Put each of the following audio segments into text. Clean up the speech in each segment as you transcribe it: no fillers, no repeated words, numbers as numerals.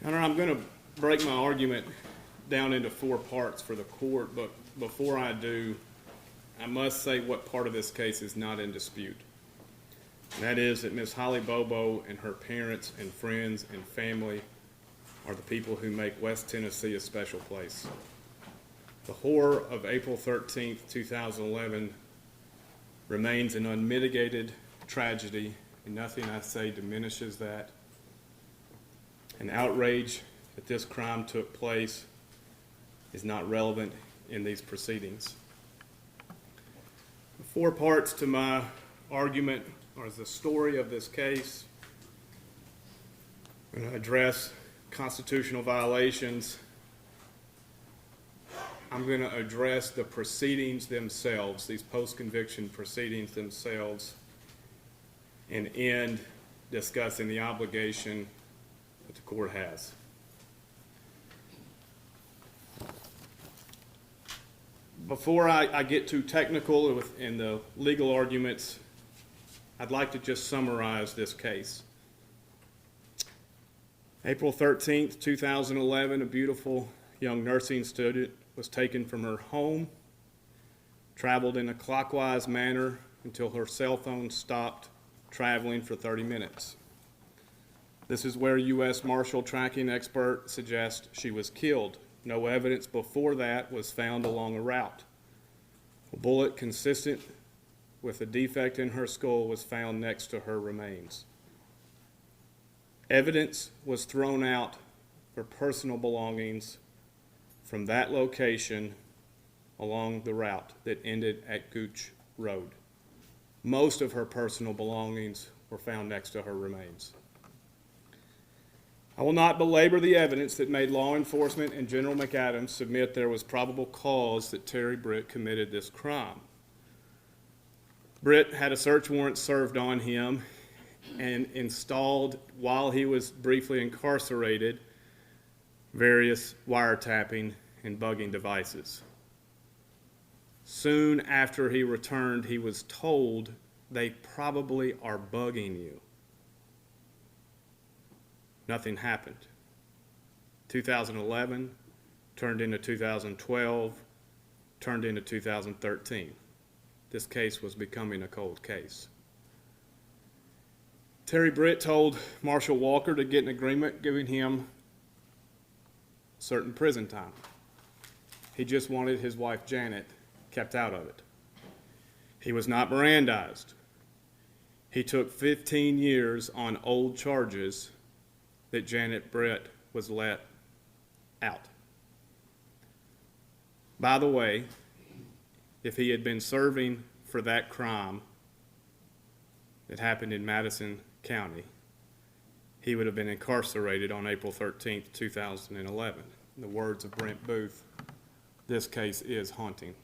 Hunter, I'm going to break my argument down into four parts for the court, but before I do, I must say what part of this case is not in dispute. And that is that Miss Holly Bobo and her parents and friends and family are the people who make West Tennessee a special place. The horror of April 13th, 2011 remains an unmitigated tragedy, and nothing I say diminishes that. An outrage that this crime took place is not relevant in these proceedings. The four parts to my argument are the story of this case. I'm going to address constitutional violations. I'm going to address the proceedings themselves, these post-conviction proceedings themselves, and end discussing the obligation that the court has. Before I get too technical in the legal arguments, I'd like to just summarize this case. April 13th, 2011, a beautiful young nursing student was taken from her home, traveled in a clockwise manner until her cell phone stopped traveling for 30 minutes. This is where U.S. Marshal tracking expert suggests she was killed. No evidence before that was found along a route. A bullet consistent with a defect in her skull was found next to her remains. Evidence was thrown out for personal belongings from that location along the route that ended at Gooch Road. Most of her personal belongings were found next to her remains. I will not belabor the evidence that made law enforcement and General McAdams submit there was probable cause that Terry Britt committed this crime. Britt had a search warrant served on him and installed, while he was briefly incarcerated, various wiretapping and bugging devices. Soon after he returned, he was told, "They probably are bugging you." Nothing happened. 2011 turned into 2012, turned into 2013. This case was becoming a cold case. Terry Britt told Marshal Walker to get an agreement giving him certain prison time. He just wanted his wife Janet kept out of it. He was not Mirandized. He took 15 years on old charges that Janet Britt was let out. By the way, if he had been serving for that crime that happened in Madison County, he would have been incarcerated on April 13th, 2011. In the words of Brent Booth, this case is haunting.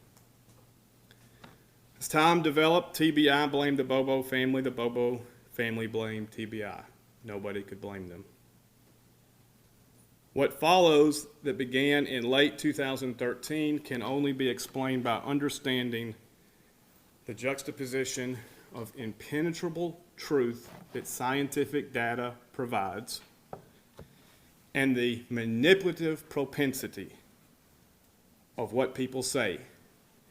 As time developed, TBI blamed the Bobo family. The Bobo family blamed TBI. Nobody could blame them. What follows that began in late 2013 can only be explained by understanding the juxtaposition of impenetrable truth that scientific data provides and the manipulative propensity of what people say.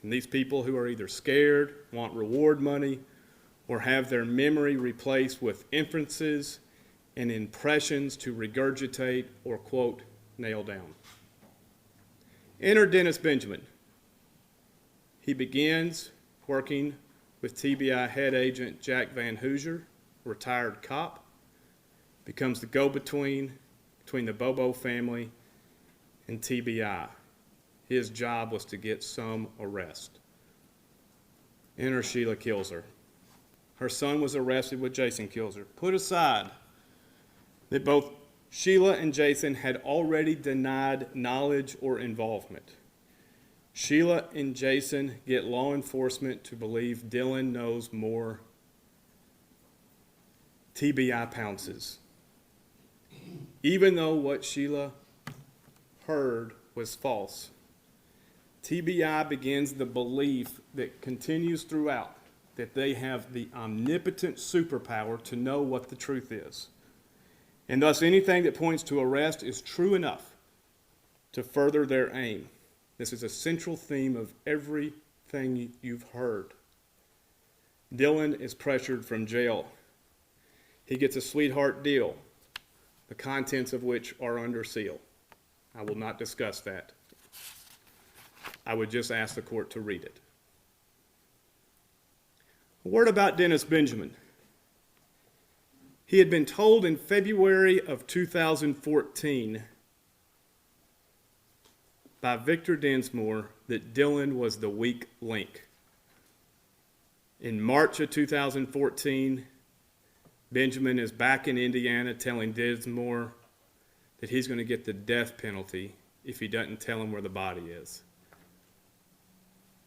And these people who are either scared, want reward money, or have their memory replaced with inferences and impressions to regurgitate or, quote, nail down. Enter Dennis Benjamin. He begins working with TBI head agent Jack Van Hoosier, retired cop, becomes the go-between between the Bobo family and TBI. His job was to get some arrest. Enter Sheila Kilzer. Her son was arrested with Jason Kilzer. Put aside that both Sheila and Jason had already denied knowledge or involvement. Sheila and Jason get law enforcement to believe Dylan knows more. TBI pounces. Even though what Sheila heard was false, TBI begins the belief that continues throughout that they have the omnipotent superpower to know what the truth is. and thus anything that points to arrest is true enough to further their aim. This is a central theme of everything you've heard. Dylan is pressured from jail. He gets a sweetheart deal, the contents of which are under seal. I will not discuss that. I would just ask the court to read it. A word about Dennis Benjamin. He had been told in February of 2014 by Victor Densmore that Dylan was the weak link. In March of 2014, Benjamin is back in Indiana telling Densmore that he's going to get the death penalty if he doesn't tell him where the body is.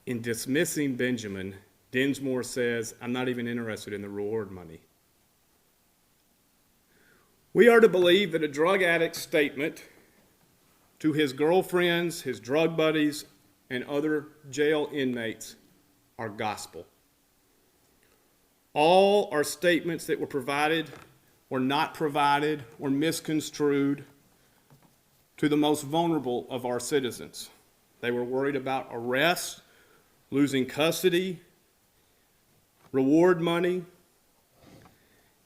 In dismissing Benjamin, Densmore says, "I'm not even interested in the reward money." We are to believe that a drug addict's statement to his girlfriends, his drug buddies, and other jail inmates are gospel. All are statements that were provided or not provided or misconstrued to the most vulnerable of our citizens. They were worried about arrest, losing custody, reward money,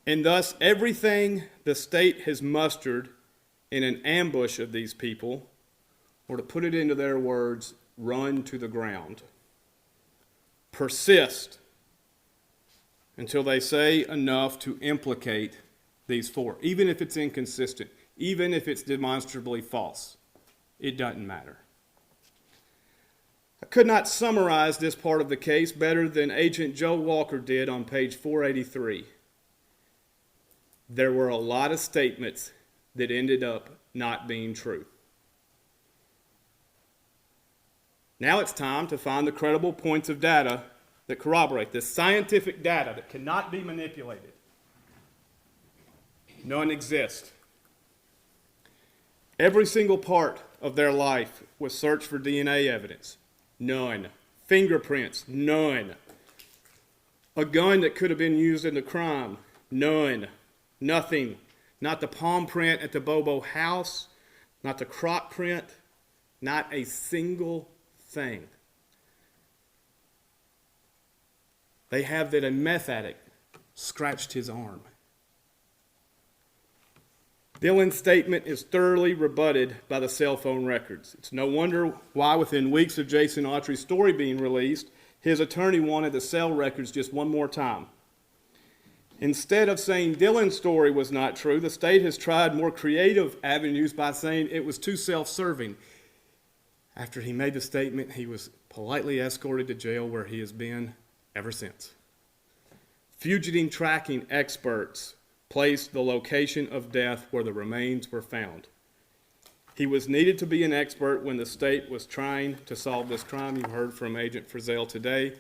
and thus everything the state has mustered in an ambush of these people, or to put it into their words, run to the ground. Persist until they say enough to implicate these four, even if it's inconsistent, even if it's demonstrably false. It doesn't matter. I could not summarize this part of the case better than Agent Joe Walker did on page 483. There were a lot of statements that ended up not being true. Now it's time to find the credible points of data that corroborate this scientific data that cannot be manipulated. None exist. Every single part of their life was searched for DNA evidence. None. Fingerprints. None. A gun that could have been used in the crime. None. Nothing. Not the palm print at the Bobo house. Not the crop print. Not a single thing. They have that a meth addict scratched his arm. Dylan's statement is thoroughly rebutted by the cell phone records. It's no wonder why within weeks of Jason Autry's story being released, his attorney wanted the cell records just one more time. Instead of saying Dylan's story was not true, the state has tried more creative avenues by saying it was too self-serving. After he made the statement, he was politely escorted to jail where he has been ever since. Fugitive tracking experts placed the location of death where the remains were found. He was needed to be an expert when the state was trying to solve this crime. You heard from Agent Frizzell today.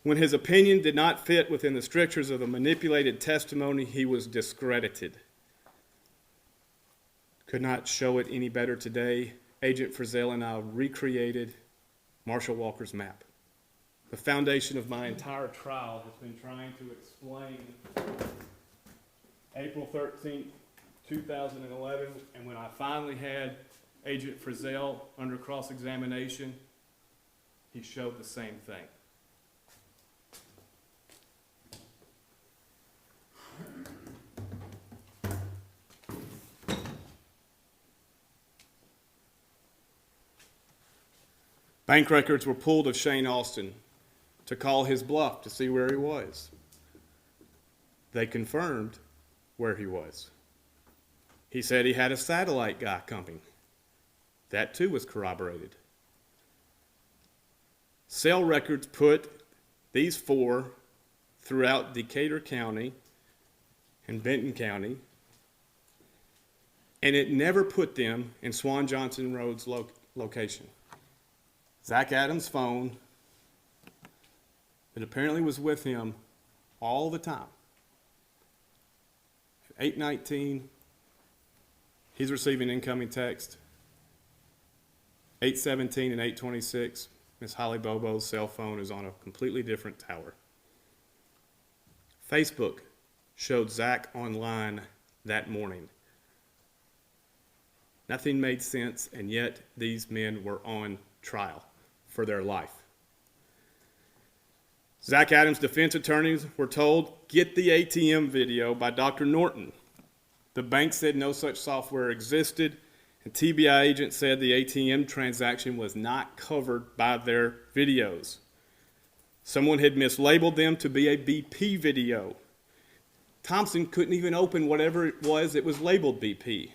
When his opinion did not fit within the strictures of the manipulated testimony, he was discredited. Could not show it any better today. Agent Frizzell and I recreated Marshall Walker's map. The foundation of my entire trial has been trying to explain April 13th, 2011, and when I finally had Agent Frizzell under cross-examination, he showed the same thing. Bank records were pulled of Shane Austin to call his bluff to see where he was. They confirmed where he was. He said he had a satellite guy coming. That too was corroborated. Cell records put these four throughout Decatur County and Benton County, and it never put them in Swan Johnson Road's location. Zach Adams' phone that apparently was with him all the time. At 8:19, he's receiving incoming text. 8:17 and 8:26, Miss Holly Bobo's cell phone is on a completely different tower. Facebook showed Zach online that morning. Nothing made sense, and yet these men were on trial for their life. Zach Adams' defense attorneys were told, get the ATM video by Dr. Norton. The bank said no such software existed, and TBI agents said the ATM transaction was not covered by their videos. Someone had mislabeled them to be a BP video. Thompson couldn't even open whatever it was labeled BP.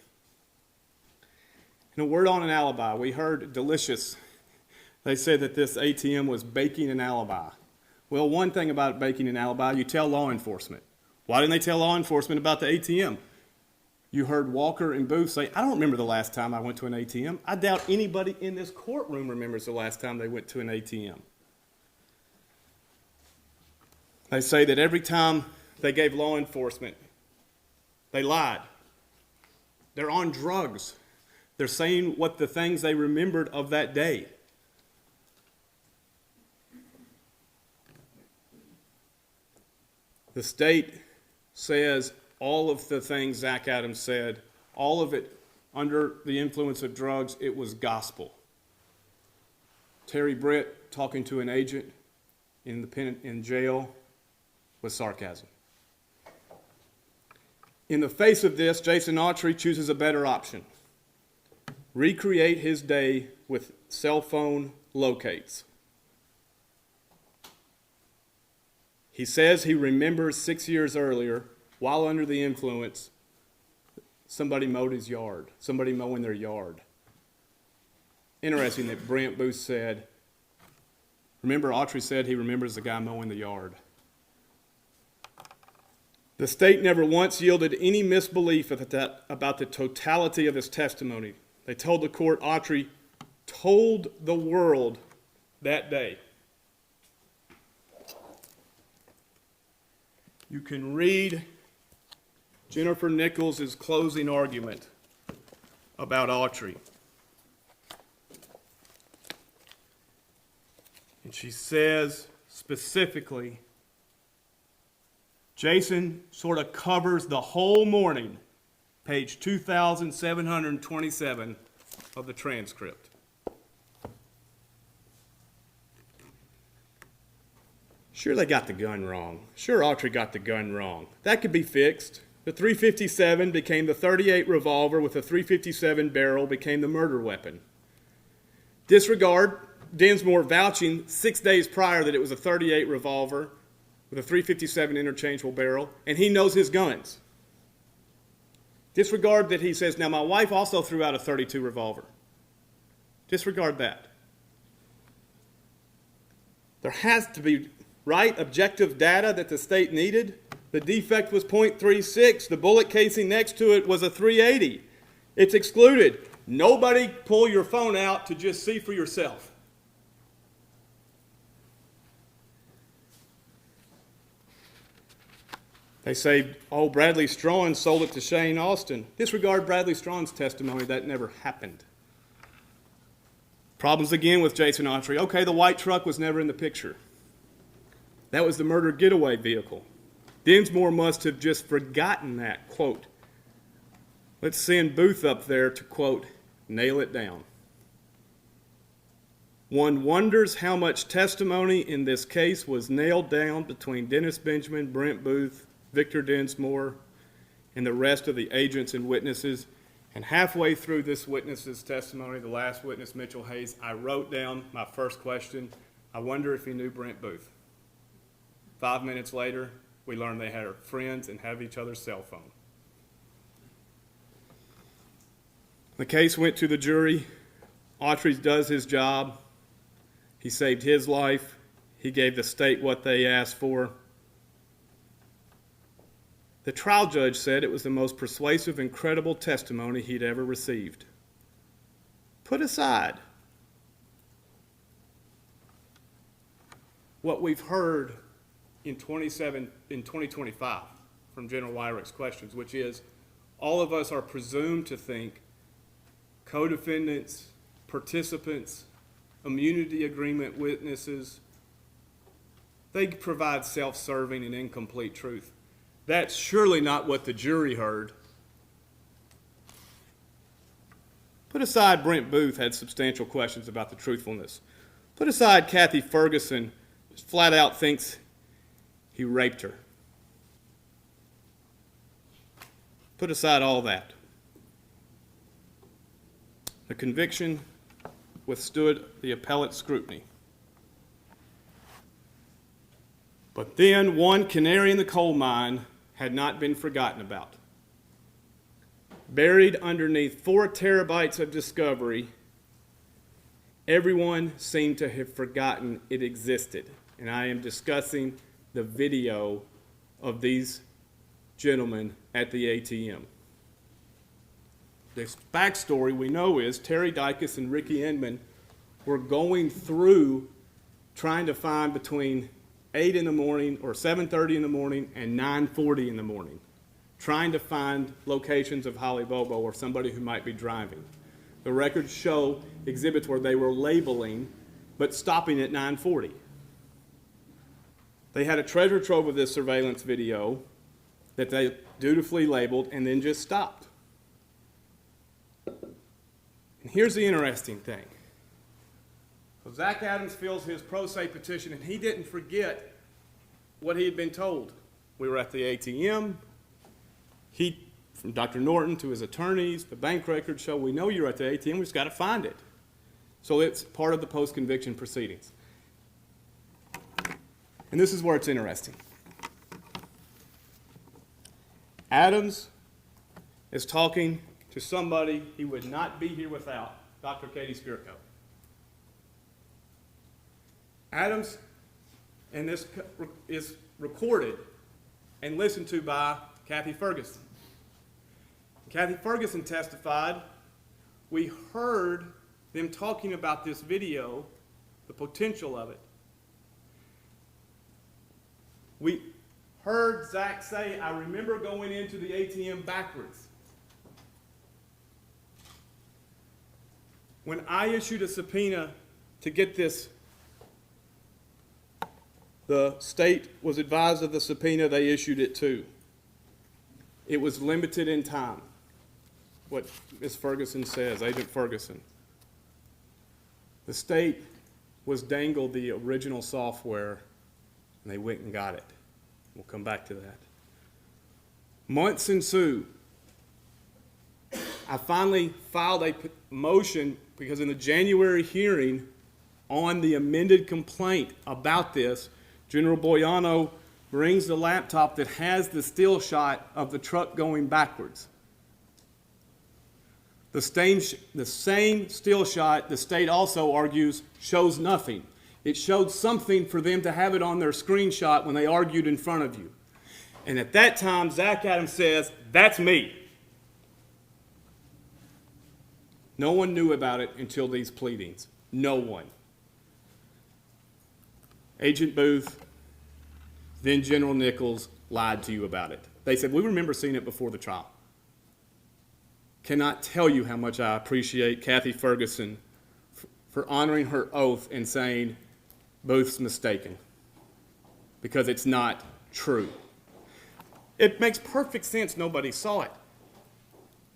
And a word on an alibi. We heard delicious. They said that this ATM was baking an alibi. Well, one thing about baking an alibi, you tell law enforcement. Why didn't they tell law enforcement about the ATM? You heard Walker and Booth say, I don't remember the last time I went to an ATM. I doubt anybody in this courtroom remembers the last time they went to an ATM. They say that every time they gave law enforcement, they lied. They're on drugs. They're saying what the things they remembered of that day. The state says all of the things Zach Adams said, all of it under the influence of drugs, it was gospel. Terry Britt talking to an agent in jail was sarcasm. In the face of this, Jason Autry chooses a better option. Recreate his day with cell phone locates. He says he remembers 6 years earlier, while under the influence, somebody mowed his yard, somebody mowing their yard. Interesting that Brent Booth said, remember Autry said he remembers the guy mowing the yard. The state never once yielded any misbelief about the totality of his testimony. They told the court Autry told the world that day. You can read Jennifer Nichols' closing argument about Autry. And she says specifically, Jason sort of covers the whole morning, page 2,727 of the transcript. Sure, they got the gun wrong. Sure, Autry got the gun wrong. That could be fixed. The .357 became the .38 revolver with a .357 barrel became the murder weapon. Disregard Dinsmore vouching 6 days prior that it was a .38 revolver with a .357 interchangeable barrel, and he knows his guns. Disregard that he says, now my wife also threw out a .32 revolver. Disregard that. There has to be right objective data that the state needed. The defect was .36. The bullet casing next to it was a .380. It's excluded. Nobody pull your phone out to just see for yourself. They say, oh, Bradley Strawn sold it to Shane Austin. Disregard Bradley Strawn's testimony. That never happened. Problems again with Jason Autry. Okay, the white truck was never in the picture. That was the murder getaway vehicle. Dinsmore must have just forgotten that, quote. Let's send Booth up there to, quote, nail it down. One wonders how much testimony in this case was nailed down between Dennis Benjamin, Brent Booth, Victor Dinsmore, and the rest of the agents and witnesses. And halfway through this witness's testimony, the last witness, Mitchell Hayes, I wrote down my first question. I wonder if he knew Brent Booth. 5 minutes later, we learned they had friends and have each other's cell phone. The case went to the jury. Autry does his job. He saved his life. He gave the state what they asked for. The trial judge said it was the most persuasive and credible testimony he'd ever received. Put aside what we've heard in 2025 from General Wyrick's questions, which is all of us are presumed to think co-defendants, participants, immunity agreement witnesses, they provide self-serving and incomplete truth. That's surely not what the jury heard. Put aside Brent Booth had substantial questions about the truthfulness. Put aside Kathy Ferguson, just flat out thinks he raped her. Put aside all that. The conviction withstood the appellate scrutiny. But then one canary in the coal mine had not been forgotten about. Buried underneath 4 terabytes of discovery, everyone seemed to have forgotten it existed. And I am discussing the video of these gentlemen at the ATM. The backstory we know is Terry Dykes and Ricky Inman were going through trying to find between 8 in the morning or 7:30 in the morning and 9:40 in the morning, trying to find locations of Holly Bobo or somebody who might be driving. The records show exhibits where they were labeling, but stopping at 9:40. They had a treasure trove of this surveillance video that they dutifully labeled and then just stopped. And here's the interesting thing. So Zach Adams fills his pro se petition, and he didn't forget what he had been told. We were at the ATM. From Dr. Norton to his attorneys, the bank records show we know you're at the ATM, we just got to find it. So it's part of the post-conviction proceedings. And this is where it's interesting. Adams is talking to somebody he would not be here without, Dr. Katie Spirko. Adams, and this is recorded and listened to by Kathy Ferguson. Kathy Ferguson testified, we heard them talking about this video, the potential of it. We heard Zach say, I remember going into the ATM backwards. When I issued a subpoena to get this, the state was advised of the subpoena, they issued it too. It was limited in time, what Ms. Ferguson says, Agent Ferguson. The state was dangled the original software, and they went and got it. We'll come back to that. Months ensue. I finally filed a motion because in the January hearing on the amended complaint about this, General Boiano brings the laptop that has the still shot of the truck going backwards. The same still shot, the state also argues, shows nothing. It showed something for them to have it on their screenshot when they argued in front of you. And at that time, Zach Adams says, that's me. No one knew about it until these pleadings. No one. Agent Booth, then General Nichols, lied to you about it. They said, we remember seeing it before the trial. Cannot tell you how much I appreciate Kathy Ferguson for honoring her oath and saying Booth's mistaken, because it's not true. It makes perfect sense nobody saw it.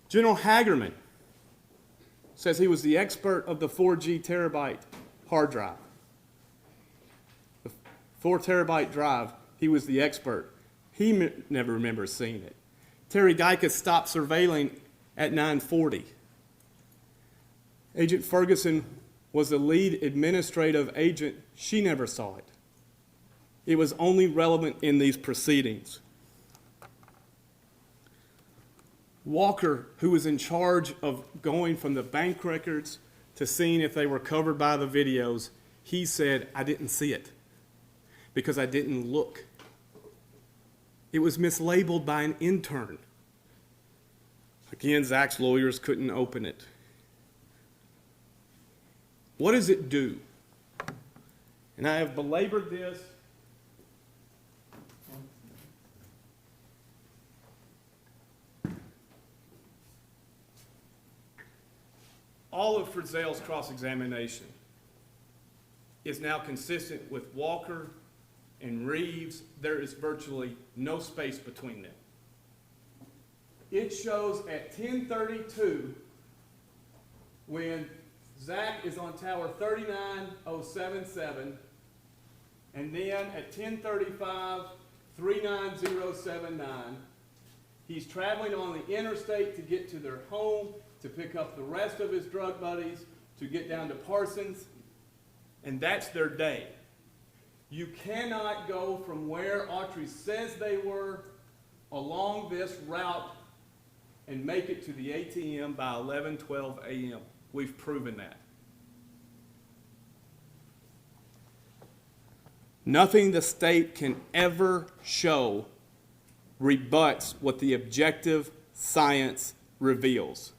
General Hagerman says he was the expert of the 4G terabyte hard drive. The 4 terabyte drive, he was the expert. He never remembers seeing it. Terry Dykes stopped surveilling at 9:40. Agent Ferguson was the lead administrative agent. She never saw it. It was only relevant in these proceedings. Walker, who was in charge of going from the bank records to seeing if they were covered by the videos, he said, I didn't see it because I didn't look. It was mislabeled by an intern. Again, Zach's lawyers couldn't open it. What does it do? And I have belabored this. All of Frizzell's cross-examination is now consistent with Walker and Reeves. There is virtually no space between them. It shows at 10:32 when Zach is on tower 39077, and then at 10:35, 39079, he's traveling on the interstate to get to their home, to pick up the rest of his drug buddies, to get down to Parsons, and that's their day. You cannot go from where Autry says they were along this route and make it to the ATM by 11:12 a.m. We've proven that. Nothing the state can ever show rebuts what the objective science reveals.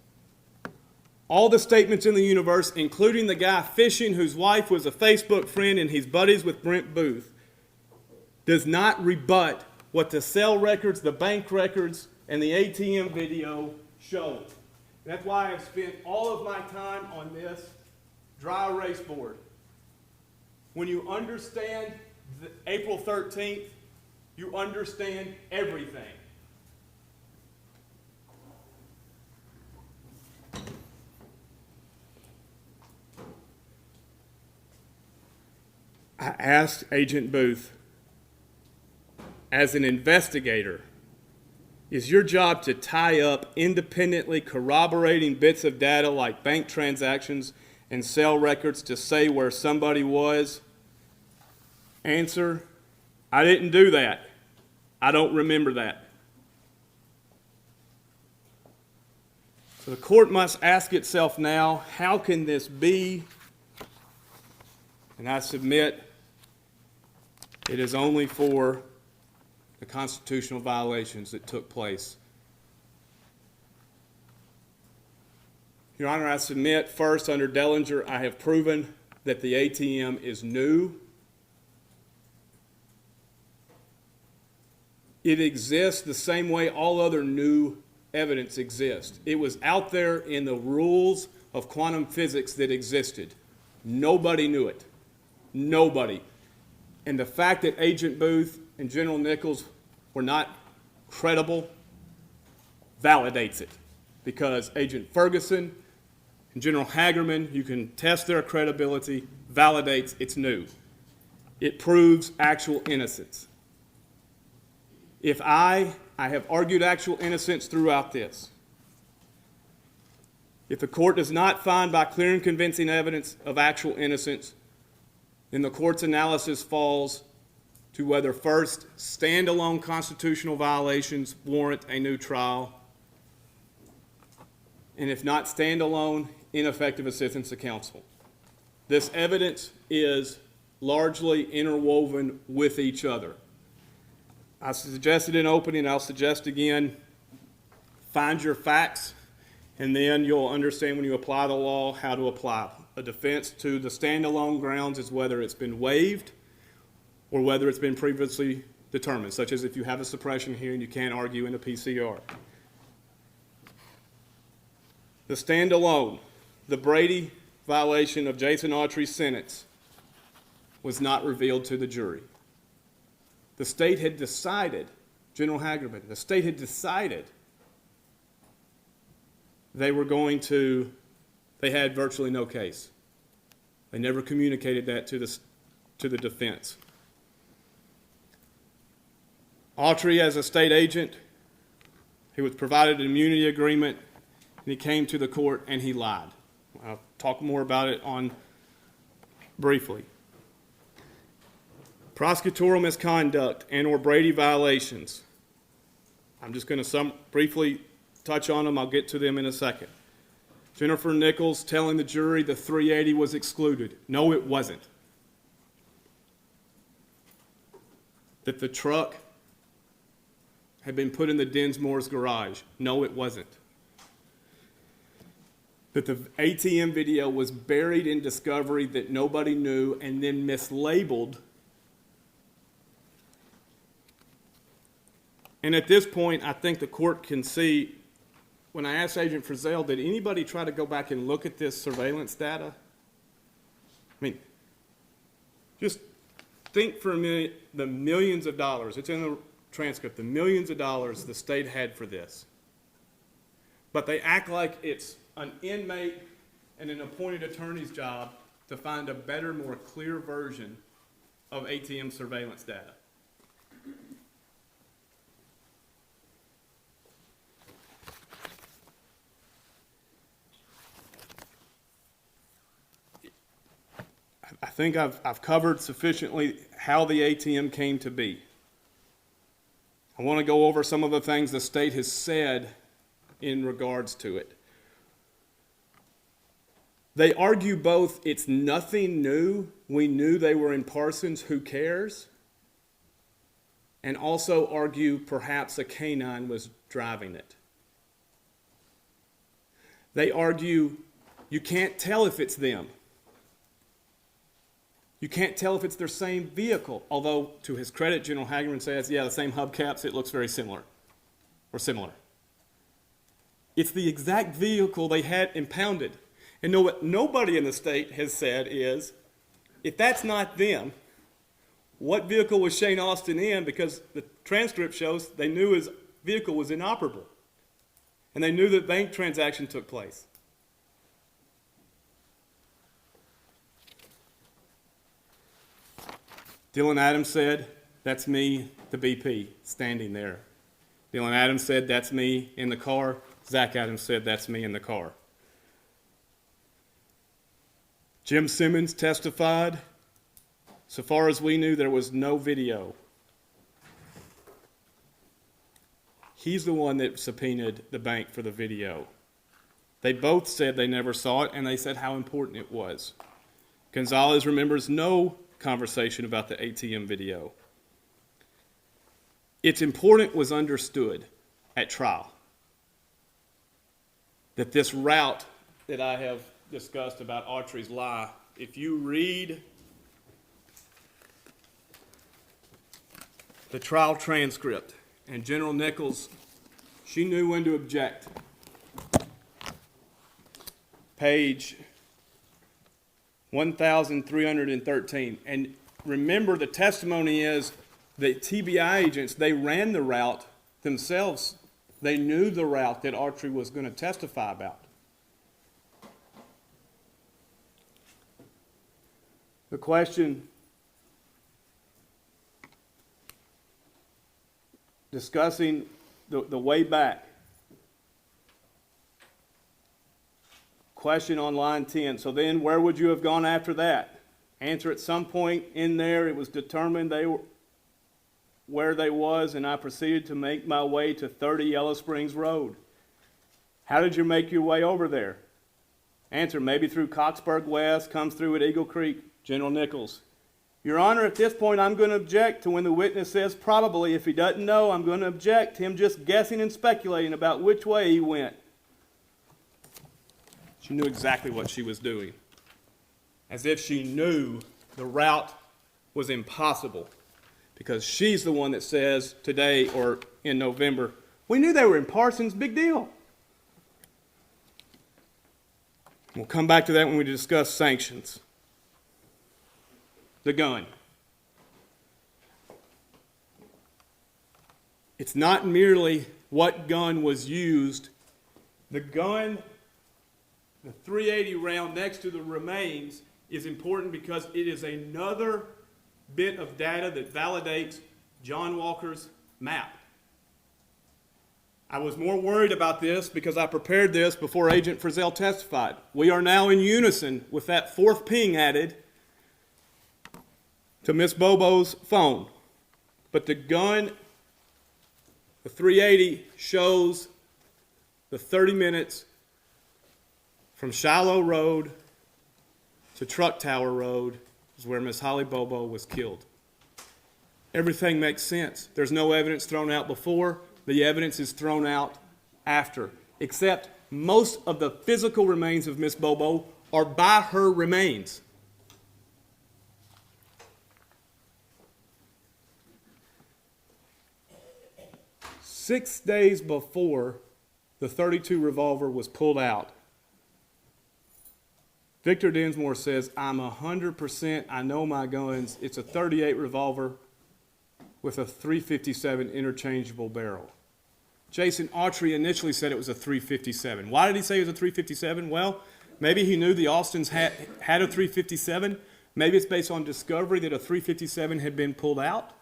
All the statements in the universe, including the guy fishing whose wife was a Facebook friend and he's buddies with Brent Booth, does not rebut what the cell records, the bank records, and the ATM video show. That's why I've spent all of my time on this dry erase board. When you understand April 13th, you understand everything. I asked Agent Booth, as an investigator, is your job to tie up independently corroborating bits of data like bank transactions and cell records to say where somebody was? Answer, I didn't do that. I don't remember that. So the court must ask itself now, how can this be? And I submit it is only for the constitutional violations that took place. Your Honor, I submit first under Dellinger, I have proven that the ATM is new. It exists the same way all other new evidence exists. It was out there in the rules of quantum physics that existed. Nobody knew it. Nobody. And the fact that Agent Booth and General Nichols were not credible validates it. Because Agent Ferguson and General Hagerman, you can test their credibility, validates it's new. It proves actual innocence. If I have argued actual innocence throughout this. If the court does not find by clear and convincing evidence of actual innocence, then the court's analysis falls to whether first, standalone constitutional violations warrant a new trial, and if not standalone, ineffective assistance to counsel. This evidence is largely interwoven with each other. I suggested in opening, I'll suggest again, find your facts, and then you'll understand when you apply the law how to apply. A defense to the standalone grounds is whether it's been waived or whether it's been previously determined, such as if you have a suppression hearing, you can't argue in a PCR. The standalone, the Brady violation of Jason Autry's sentence was not revealed to the jury. The state had decided, General Hagerman, the state had decided they had virtually no case. They never communicated that to the defense. Autry, as a state agent, he was provided an immunity agreement, and he came to the court and he lied. I'll talk more about it briefly. Prosecutorial misconduct and or Brady violations. I'm just going to briefly touch on them. I'll get to them in a second. Jennifer Nichols telling the jury the 380 was excluded. No, it wasn't. That the truck had been put in the Dinsmore's garage. No, it wasn't. That the ATM video was buried in discovery that nobody knew and then mislabeled. And at this point, I think the court can see, when I asked Agent Frizzell, did anybody try to go back and look at this surveillance data? I mean, just think for a minute the millions of dollars, it's in the transcript, the millions of dollars the state had for this. But they act like it's an inmate and an appointed attorney's job to find a better, more clear version of ATM surveillance data. I think I've covered sufficiently how the ATM came to be. I want to go over some of the things the state has said in regards to it. They argue both it's nothing new, we knew they were in Parsons, who cares? And also argue perhaps a canine was driving it. They argue you can't tell if it's them. You can't tell if it's their same vehicle, although to his credit, General Hagerman says, yeah, the same hubcaps, it looks very similar, or similar. It's the exact vehicle they had impounded. And what nobody in the state has said is, if that's not them, what vehicle was Shane Austin in? Because the transcript shows they knew his vehicle was inoperable. And they knew that bank transaction took place. Dylan Adams said, that's me, the BP, standing there. Dylan Adams said, that's me in the car. Zach Adams said, that's me in the car. Jim Simmons testified, so far as we knew, there was no video. He's the one that subpoenaed the bank for the video. They both said they never saw it, and they said how important it was. Gonzalez remembers no conversation about the ATM video. Its importance was understood at trial. That this route that I have discussed about Autry's lie, if you read the trial transcript, and General Nichols, she knew when to object. Page 1,313. And remember, the testimony is that TBI agents, they ran the route themselves. They knew the route that Autry was going to testify about. The question discussing the way back. Question on line 10. So then where would you have gone after that? Answer, at some point in there it was determined where they was, and I proceeded to make my way to 30 Yellow Springs Road. How did you make your way over there? Answer, maybe through Coxburg West, comes through at Eagle Creek. General Nichols, Your Honor, at this point I'm going to object to when the witness says probably. If he doesn't know, I'm going to object to him just guessing and speculating about which way he went. She knew exactly what she was doing. As if she knew the route was impossible. Because she's the one that says today or in November, we knew they were in Parsons, big deal. We'll come back to that when we discuss sanctions. The gun. It's not merely what gun was used. The gun, the .380 round next to the remains, is important because it is another bit of data that validates John Walker's map. I was more worried about this because I prepared this before Agent Frizzell testified. We are now in unison with that fourth ping added to Miss Bobo's phone. But the gun, the .380, shows the 30 minutes from Shiloh Road to Truck Tower Road is where Miss Holly Bobo was killed. Everything makes sense. There's no evidence thrown out before. The evidence is thrown out after, except most of the physical remains of Miss Bobo are by her remains. Six days before the .32 revolver was pulled out, Victor Densmore says, I'm 100%, I know my guns. It's a .38 revolver with a .357 interchangeable barrel. Jason Autry initially said it was a .357. Why did he say it was a .357? Well, Maybe he knew the Austins had a 357. Maybe it's based on discovery that a 357 had been pulled out.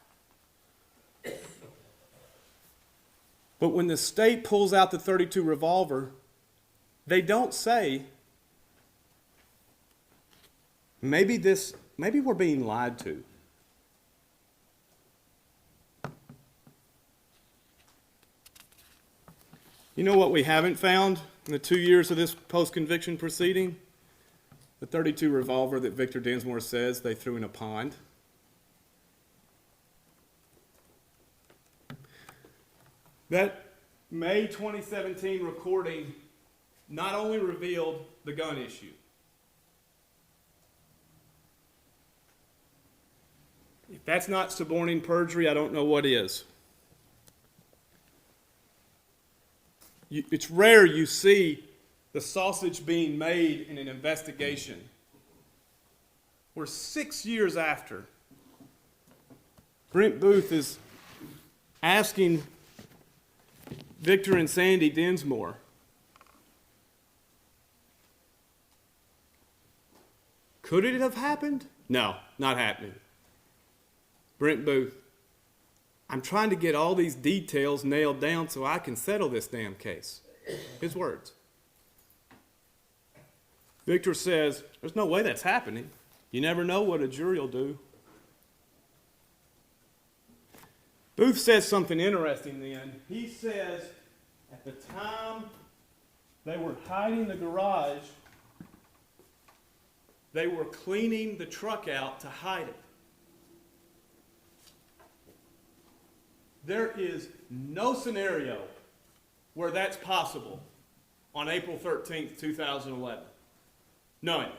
But when the state pulls out the .32 revolver, they don't say, maybe we're being lied to. You know what we haven't found in the 2 years of this post-conviction proceeding? The .32 revolver that Victor Dinsmore says they threw in a pond. That May 2017 recording not only revealed the gun issue. If that's not suborning perjury, I don't know what is. It's rare you see the sausage being made in an investigation where 6 years after, Brent Booth is asking Victor and Sandy Dinsmore, could it have happened? No, not happening. Brent Booth, I'm trying to get all these details nailed down so I can settle this damn case. His words. Victor says, there's no way that's happening. You never know what a jury will do. Booth says something interesting then. He says, at the time they were hiding the garage, they were cleaning the truck out to hide it. There is no scenario where that's possible on April 13th, 2011. None.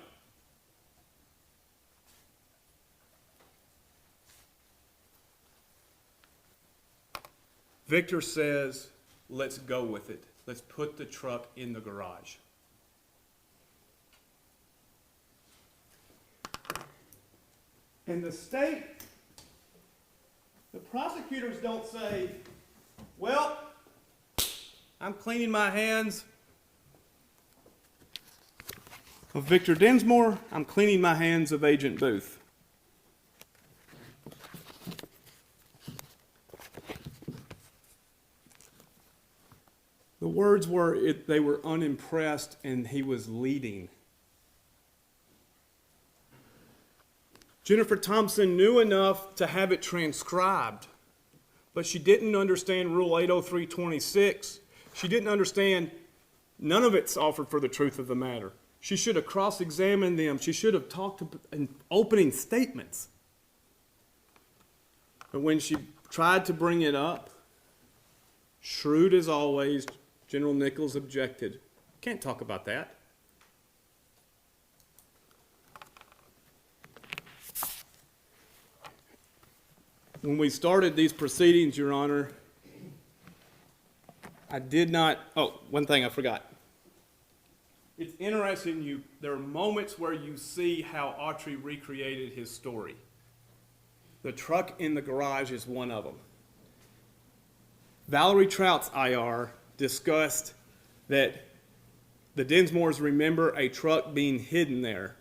Victor says, let's go with it. Let's put the truck in the garage. And the state, the prosecutors don't say, well, I'm cleaning my hands of Victor Dinsmore, I'm cleaning my hands of Agent Booth. The words were, they were unimpressed and he was leading. Jennifer Thompson knew enough to have it transcribed, but she didn't understand Rule 803.26. She didn't understand none of it's offered for the truth of the matter. She should have cross-examined them. She should have talked in opening statements. But when she tried to bring it up, shrewd as always, General Nichols objected. Can't talk about that. When we started these proceedings, Your Honor, I did not, one thing I forgot. It's interesting, there are moments where you see how Autry recreated his story. The truck in the garage is one of them. Valerie Trout's IR discussed that the Dinsmores remember a truck being hidden there.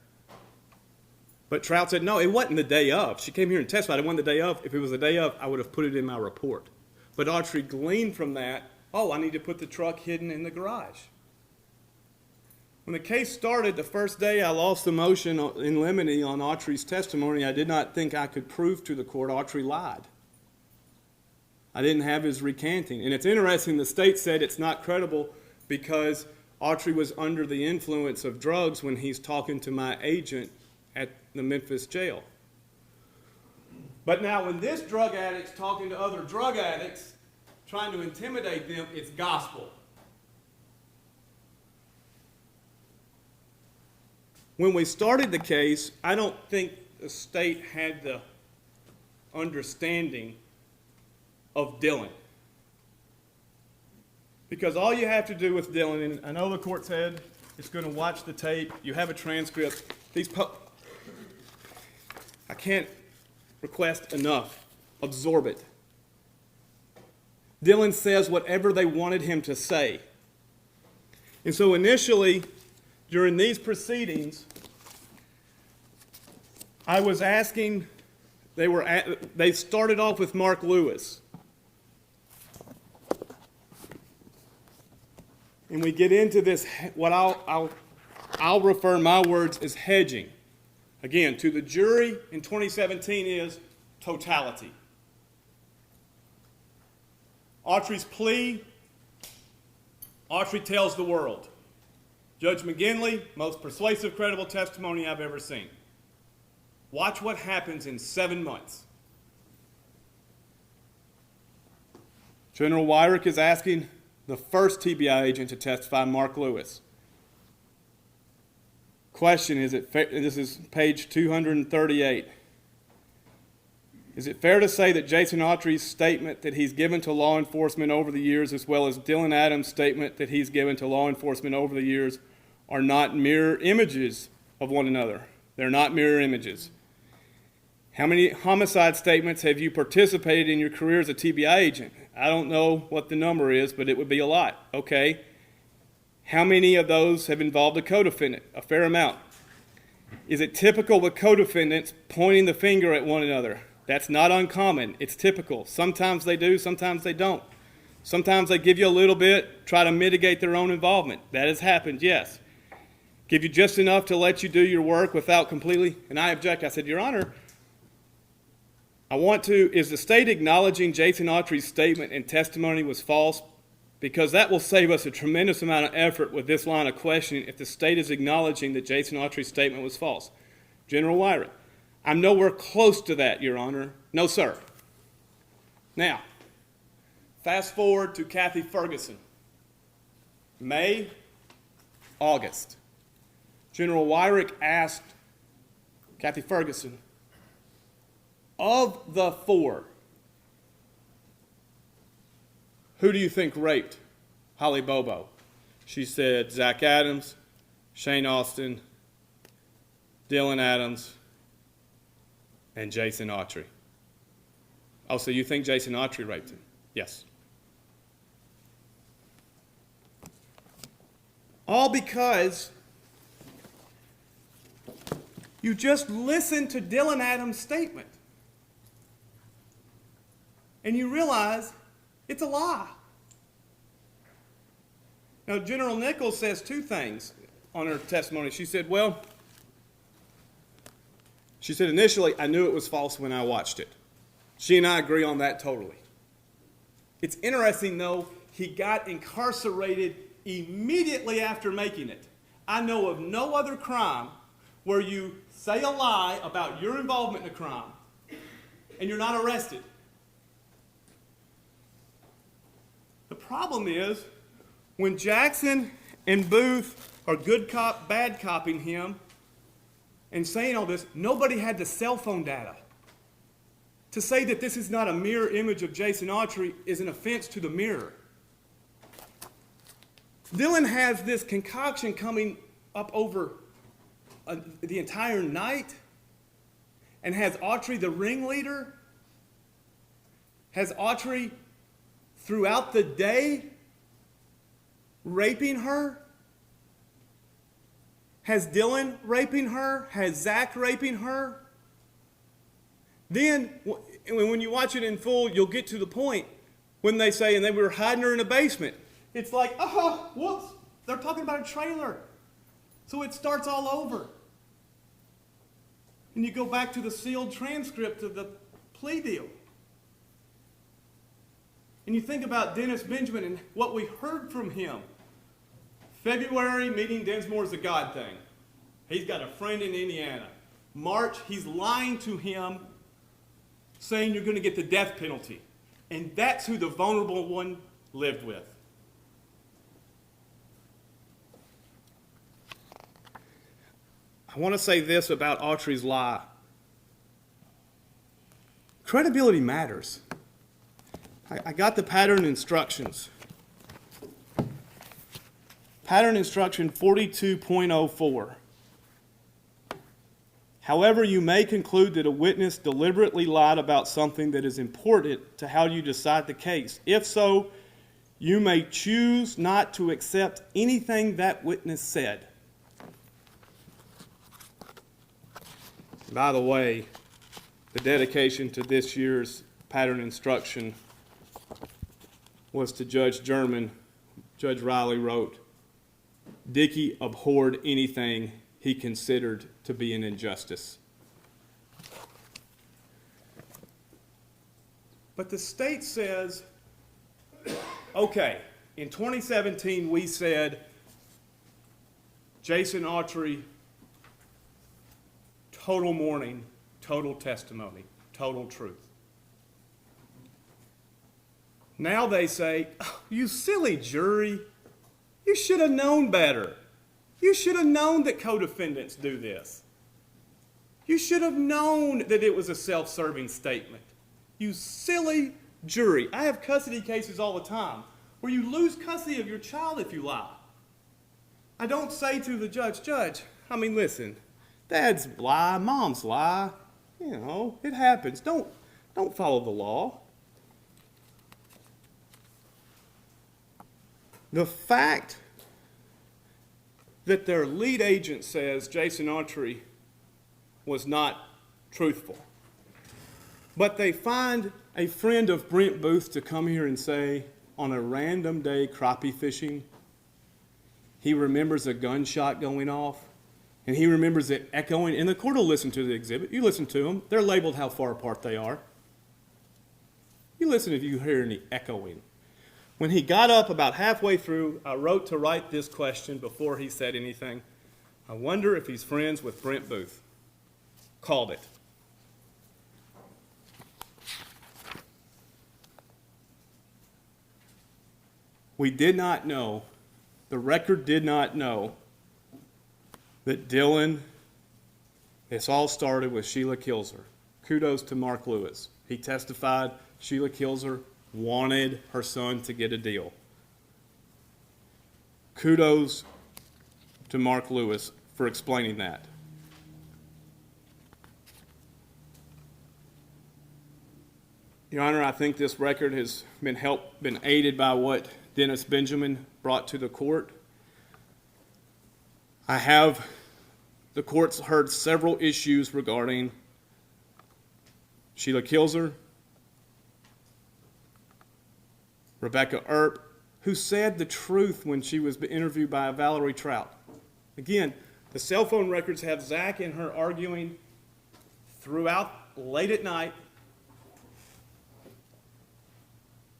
But Trout said, no, it wasn't the day of. She came here and testified. It wasn't the day of. If it was the day of, I would have put it in my report. But Autry gleaned from that, I need to put the truck hidden in the garage. When the case started, the first day I lost the motion in limine on Autry's testimony, I did not think I could prove to the court Autry lied. I didn't have his recanting. And it's interesting, the state said it's not credible because Autry was under the influence of drugs when he's talking to my agent at the Memphis jail. But now when this drug addict's talking to other drug addicts, trying to intimidate them, it's gospel. When we started the case, I don't think the state had the understanding of Dylan. Because all you have to do with Dylan, and I know the court said it's going to watch the tape, you have a transcript, I can't request enough. Absorb it. Dylan says whatever they wanted him to say. And so initially, during these proceedings, I was asking, they started off with Mark Lewis. And we get into this, what I'll refer my words as hedging. Again, to the jury in 2017 is totality. Autry's plea, Autry tells the world. Judge McGinley, most persuasive, credible testimony I've ever seen. Watch what happens in 7 months. General Wyrick is asking the first TBI agent to testify, Mark Lewis. Question, this is page 238. Is it fair to say that Jason Autry's statement that he's given to law enforcement over the years, as well as Dylan Adams' statement that he's given to law enforcement over the years, are not mirror images of one another? They're not mirror images. How many homicide statements have you participated in your career as a TBI agent? I don't know what the number is, but it would be a lot. Okay. How many of those have involved a co-defendant? A fair amount. Is it typical with co-defendants pointing the finger at one another? That's not uncommon. It's typical. Sometimes they do, sometimes they don't. Sometimes they give you a little bit, try to mitigate their own involvement. That has happened, yes. Give you just enough to let you do your work without completely, and I object. I said, Your Honor, is the state acknowledging Jason Autry's statement and testimony was false? Because that will save us a tremendous amount of effort with this line of questioning if the state is acknowledging that Jason Autry's statement was false. General Wyrick, I'm nowhere close to that, Your Honor. No, sir. Now, fast forward to Kathy Ferguson. May, August. General Wyrick asked Kathy Ferguson, of the 4, who do you think raped Holly Bobo? She said Zach Adams, Shane Austin, Dylan Adams, and Jason Autry. Oh, so you think Jason Autry raped him? Yes. All because you just listened to Dylan Adams' statement. And you realize it's a lie. Now, General Nichols says 2 things on her testimony. She said, initially, I knew it was false when I watched it. She and I agree on that totally. It's interesting, though, he got incarcerated immediately after making it. I know of no other crime where you say a lie about your involvement in a crime and you're not arrested. The problem is, when Jackson and Booth are good cop, bad copping him and saying all this, nobody had the cell phone data. To say that this is not a mirror image of Jason Autry is an offense to the mirror. Dylan has this concoction coming up over the entire night and has Autry the ringleader, has Autry throughout the day raping her, has Dylan raping her, has Zach raping her. Then, when you watch it in full, you'll get to the point when they say, and they were hiding her in a basement. It's like, oh, whoops, they're talking about a trailer. So it starts all over. And you go back to the sealed transcript of the plea deal. And you think about Dennis Benjamin and what we heard from him. February, meeting Densmore is a God thing. He's got a friend in Indiana. March, he's lying to him, saying you're going to get the death penalty. And that's who the vulnerable one lived with. I want to say this about Autry's lie. Credibility matters. I got the pattern instructions. Pattern instruction 42.04. However, you may conclude that a witness deliberately lied about something that is important to how you decide the case. If so, you may choose not to accept anything that witness said. By the way, the dedication to this year's pattern instruction was to Judge German. Judge Riley wrote, "Dickey abhorred anything he considered to be an injustice." But the state says, okay, in 2017 we said Jason Autry, total mourning, total testimony, total truth. Now they say, oh, you silly jury, you should have known better. You should have known that co-defendants do this. You should have known that it was a self-serving statement. You silly jury. I have custody cases all the time where you lose custody of your child if you lie. I don't say to the judge, I mean, listen, dads lie, moms lie. You know, it happens. Don't follow the law. The fact that their lead agent says Jason Autry was not truthful, but they find a friend of Brent Booth to come here and say, on a random day crappie fishing, he remembers a gunshot going off, and he remembers it echoing, and the court will listen to the exhibit. You listen to them. They're labeled how far apart they are. You listen if you hear any echoing. When he got up about halfway through, I wrote to write this question before he said anything. I wonder if he's friends with Brent Booth. Called it. We did not know, the record did not know, that Dylan, this all started with Sheila Kilzer. Kudos to Mark Lewis. He testified Sheila Kilzer wanted her son to get a deal. Kudos to Mark Lewis for explaining that. Your Honor, I think this record has been aided by what Dennis Benjamin brought to the court. The court's heard several issues regarding Sheila Kilzer, Rebecca Earp, who said the truth when she was interviewed by Valerie Trout. Again, the cell phone records have Zach and her arguing throughout late at night.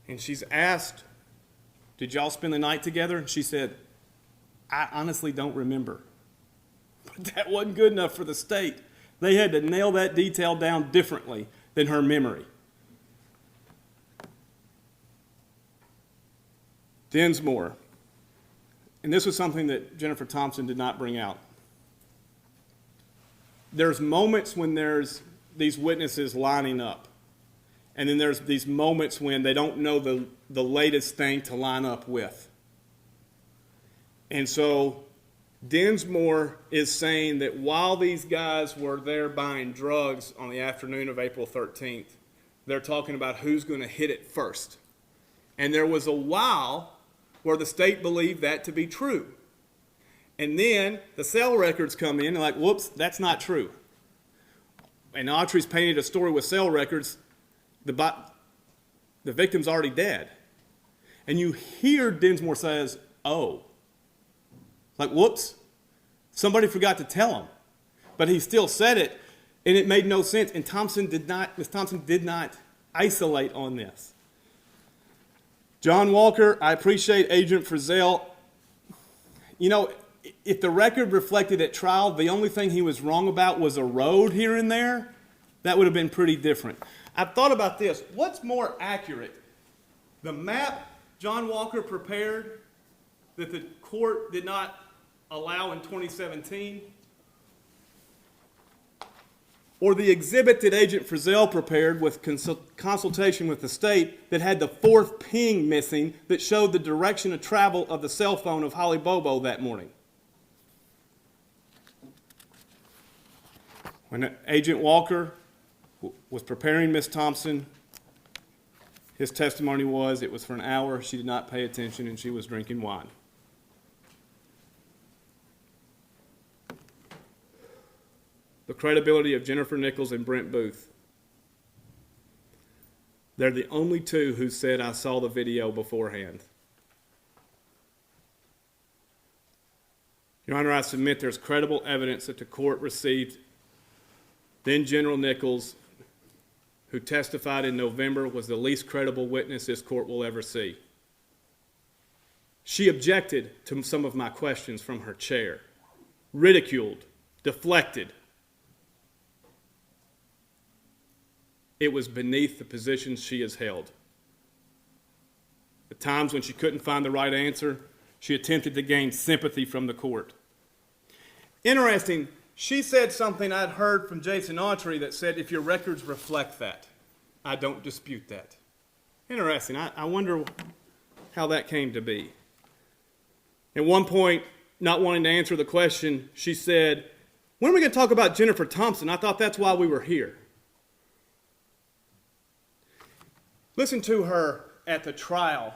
And she's asked, did y'all spend the night together? And she said, I honestly don't remember. But that wasn't good enough for the state. They had to nail that detail down differently than her memory. Dinsmore, and this was something that Jennifer Thompson did not bring out. There's moments when there's these witnesses lining up, and then there's these moments when they don't know the latest thing to line up with. And so Dinsmore is saying that while these guys were there buying drugs on the afternoon of April 13th, they're talking about who's going to hit it first. And there was a while where the state believed that to be true. And then the cell records come in and like, whoops, that's not true. And Autry's painted a story with cell records. The victim's already dead. And you hear Dinsmore says, oh. Like, whoops, somebody forgot to tell him. But he still said it, and it made no sense. And Ms. Thompson did not isolate on this. John Walker, I appreciate Agent Frizzell. You know, if the record reflected at trial, the only thing he was wrong about was a road here and there, that would have been pretty different. I've thought about this. What's more accurate? The map John Walker prepared that the court did not allow in 2017, or the exhibit that Agent Frizzell prepared with consultation with the state that had the fourth ping missing that showed the direction of travel of the cell phone of Holly Bobo that morning. When Agent Walker was preparing Ms. Thompson, his testimony was it was for an hour, she did not pay attention, and she was drinking wine. the credibility of Jennifer Nichols and Brent Booth. They're the only two who said, I saw the video beforehand. Your Honor, I submit there's credible evidence that the court received then General Nichols, who testified in November, was the least credible witness this court will ever see. She objected to some of my questions from her chair, ridiculed, deflected. It was beneath the position she has held. At times when she couldn't find the right answer, she attempted to gain sympathy from the court. Interesting, she said something I'd heard from Jason Autry that said, if your records reflect that, I don't dispute that. Interesting. I wonder how that came to be. At one point, not wanting to answer the question, she said, when are we going to talk about Jennifer Thompson? I thought that's why we were here. Listen to her at the trial.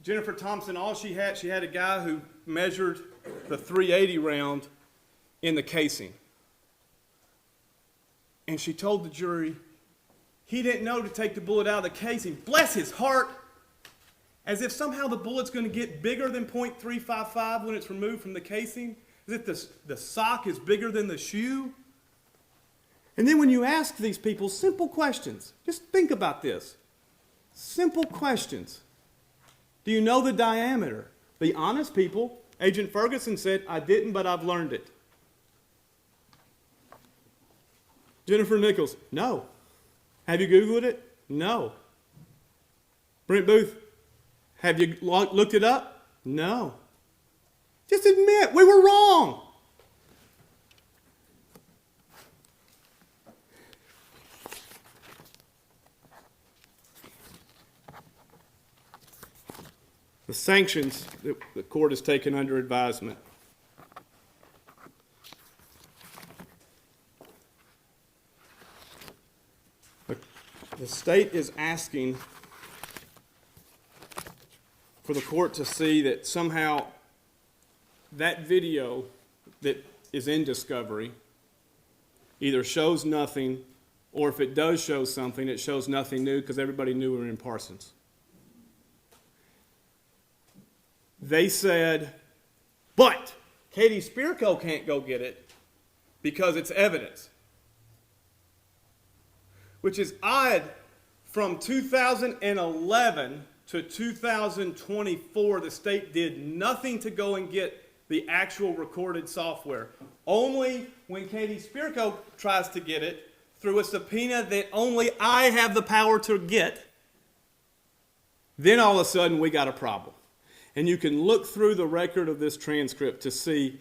Jennifer Thompson, all she had a guy who measured the .380 round in the casing. And she told the jury, he didn't know to take the bullet out of the casing. Bless his heart. As if somehow the bullet's going to get bigger than .355 when it's removed from the casing. As if the sock is bigger than the shoe. And then when you ask these people simple questions, just think about this. Simple questions. Do you know the diameter? Be honest, people. Agent Ferguson said, I didn't, but I've learned it. Jennifer Nichols, no. Have you Googled it? No. Brent Booth, have you looked it up? No. Just admit, we were wrong. The sanctions that the court has taken under advisement. The state is asking for the court to see that somehow that video that is in discovery either shows nothing, or if it does show something, it shows nothing new because everybody knew we were in Parsons. They said, but Katie Spirko can't go get it because it's evidence. Which is odd. From 2011 to 2024, the state did nothing to go and get the actual recorded software. Only when Katie Spirko tries to get it through a subpoena that only I have the power to get, then all of a sudden we got a problem. And you can look through the record of this transcript to see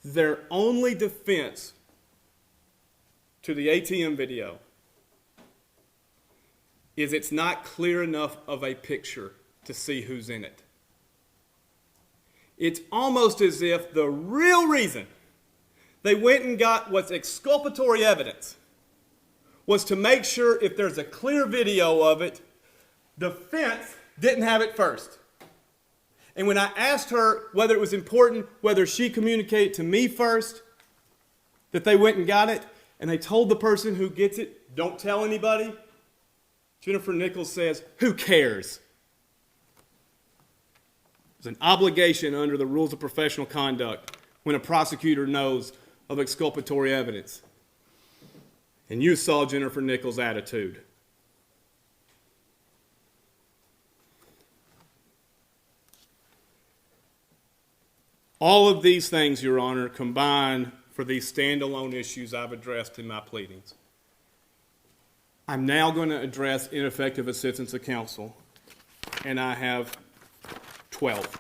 their only defense to the ATM video is it's not clear enough of a picture to see who's in it. It's almost as if the real reason they went and got what's exculpatory evidence was to make sure if there's a clear video of it, defense didn't have it first. And when I asked her whether it was important, whether she communicated to me first, that they went and got it, and they told the person who gets it, don't tell anybody, Jennifer Nichols says, who cares? It's an obligation under the rules of professional conduct when a prosecutor knows of exculpatory evidence. And you saw Jennifer Nichols' attitude. All of these things, Your Honor, combine for these standalone issues I've addressed in my pleadings. I'm now going to address ineffective assistance of counsel, and I have 12.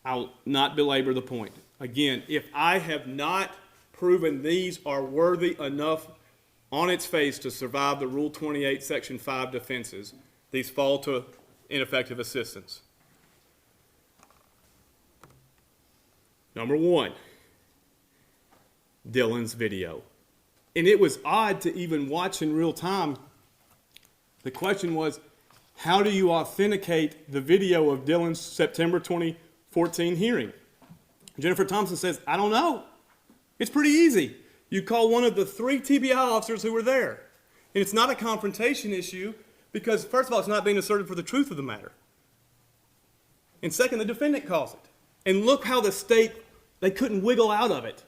I'll not belabor the point. Again, if I have not proven these are worthy enough on its face to survive the Rule 28, Section 5 defenses, these fall to ineffective assistance. Number one, Dylan's video. And it was odd to even watch in real time. The question was, how do you authenticate the video of Dylan's September 2014 hearing? Jennifer Thompson says, I don't know. It's pretty easy. You call one of the 3 TBI officers who were there. And it's not a confrontation issue because, first of all, it's not being asserted for the truth of the matter. And second, the defendant calls it. And look how the state, they couldn't wiggle out of it.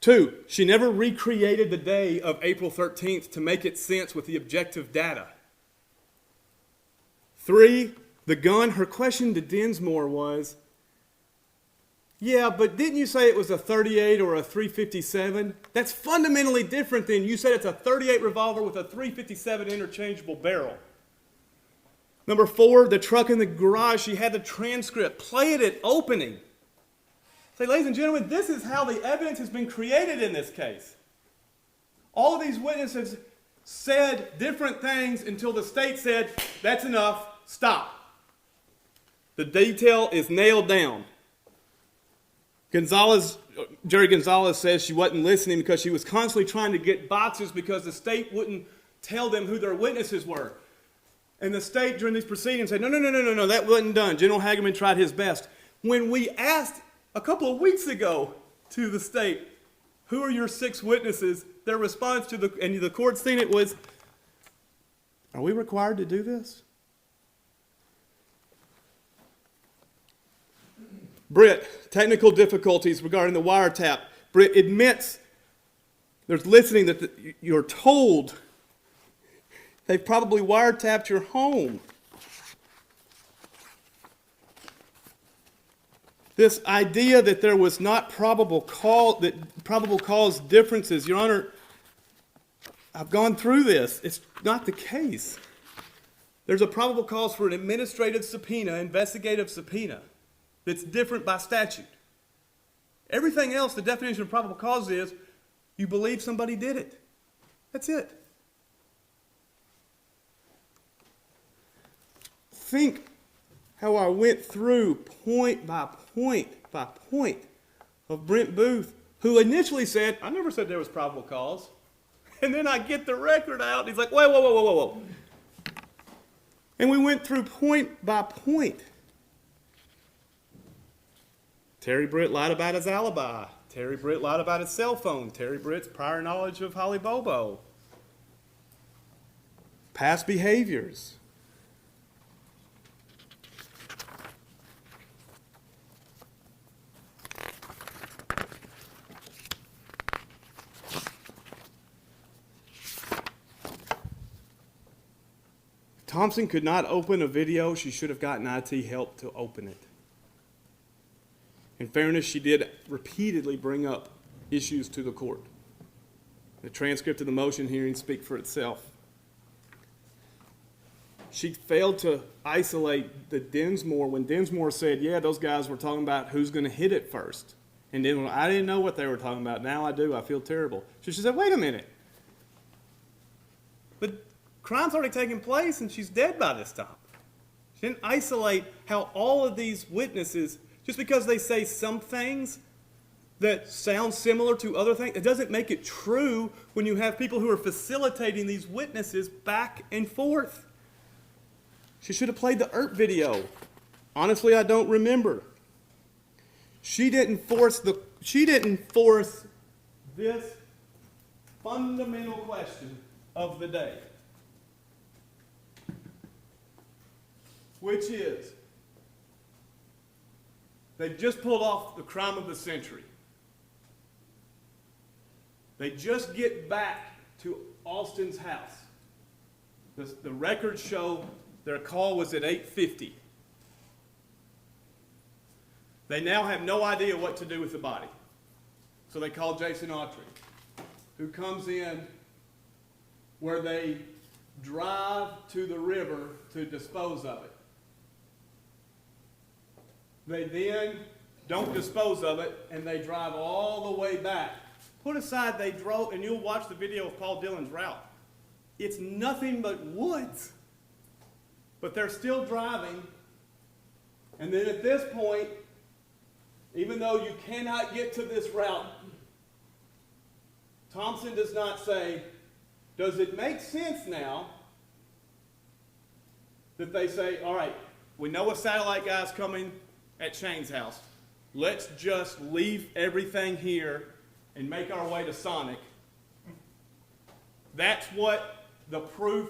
2, she never recreated the day of April 13th to make it sense with the objective data. 3, the gun, her question to Dinsmore was, yeah, but didn't you say it was a .38 or a .357? That's fundamentally different than you said it's a .38 revolver with a .357 interchangeable barrel. Number 4, the truck in the garage, she had the transcript. Play it at opening. Say, ladies and gentlemen, this is how the evidence has been created in this case. All of these witnesses said different things until the state said, that's enough, stop. The detail is nailed down. Jerry Gonzalez says she wasn't listening because she was constantly trying to get boxes because the state wouldn't tell them who their witnesses were. And the state during these proceedings said, no, that wasn't done. General Hageman tried his best. When we asked a couple of weeks ago to the state, who are your 6 witnesses? Their response to and the court's seen it was, are we required to do this? Britt, technical difficulties regarding the wiretap. Britt admits there's listening that you're told they've probably wiretapped your home. This idea that there was not probable cause differences, Your Honor, I've gone through this. It's not the case. There's a probable cause for an administrative subpoena, investigative subpoena, that's different by statute. Everything else, the definition of probable cause is you believe somebody did it. That's it. Think how I went through point by point of Brent Booth, who initially said, I never said there was probable cause. And then I get the record out, and he's like, whoa. And we went through point by point. Terry Britt lied about his alibi. Terry Britt lied about his cell phone. Terry Britt's prior knowledge of Holly Bobo. Past behaviors. Thompson could not open a video. She should have gotten IT help to open it. In fairness, she did repeatedly bring up issues to the court. The transcript of the motion hearing speaks for itself. She failed to isolate the Dinsmore when Dinsmore said, yeah, those guys were talking about who's going to hit it first. And then I didn't know what they were talking about. Now I do. I feel terrible. So she said, wait a minute. But crime's already taken place and she's dead by this time. She didn't isolate how all of these witnesses, just because they say some things that sound similar to other things, it doesn't make it true when you have people who are facilitating these witnesses back and forth. She should have played the ERP video. Honestly, I don't remember. She didn't force this fundamental question of the day, which is, they've just pulled off the crime of the century. They just get back to Austin's house. The records show their call was at 8:50. They now have no idea what to do with the body. So they call Jason Autry, who comes in where they drive to the river to dispose of it. They then don't dispose of it, and they drive all the way back. Put aside they drove, and you'll watch the video of Paul Dillon's route. It's nothing but woods. But they're still driving, and then at this point, even though you cannot get to this route, Thompson does not say, does it make sense now that they say, all right, we know a satellite guy's coming at Shane's house. let's just leave everything here and make our way to Sonic. That's what the proof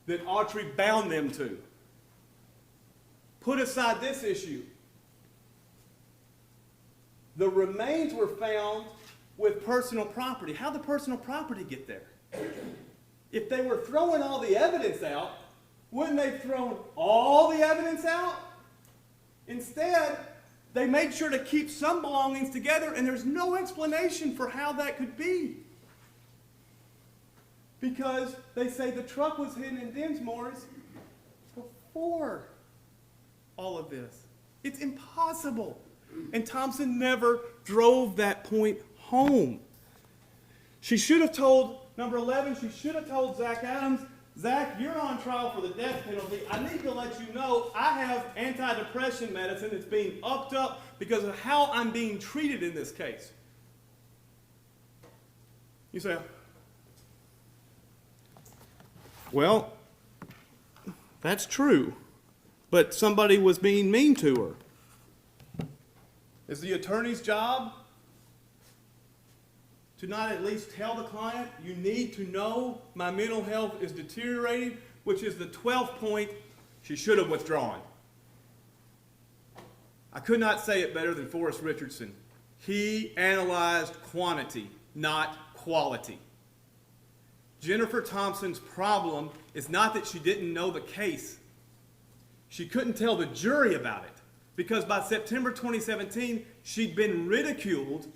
that Autry bound them to. Put aside this issue. The remains were found with personal property. How'd the personal property get there? If they were throwing all the evidence out, wouldn't they have thrown all the evidence out? Instead, they made sure to keep some belongings together, and there's no explanation for how that could be. Because they say the truck was hidden in Dinsmore's before all of this. It's impossible. And Thompson never drove that point home. She should have told, number 11, she should have told Zach Adams, Zach, you're on trial for the death penalty. I need to let you know I have antidepressant medicine that's being upped up because of how I'm being treated in this case. You say, well, that's true, but somebody was being mean to her. Is the attorney's job to not at least tell the client, you need to know my mental health is deteriorating, which is the 12th point she should have withdrawn. I could not say it better than Forrest Richardson. He analyzed quantity, not quality. Jennifer Thompson's problem is not that she didn't know the case. She couldn't tell the jury about it because by September 2017, she'd been ridiculed.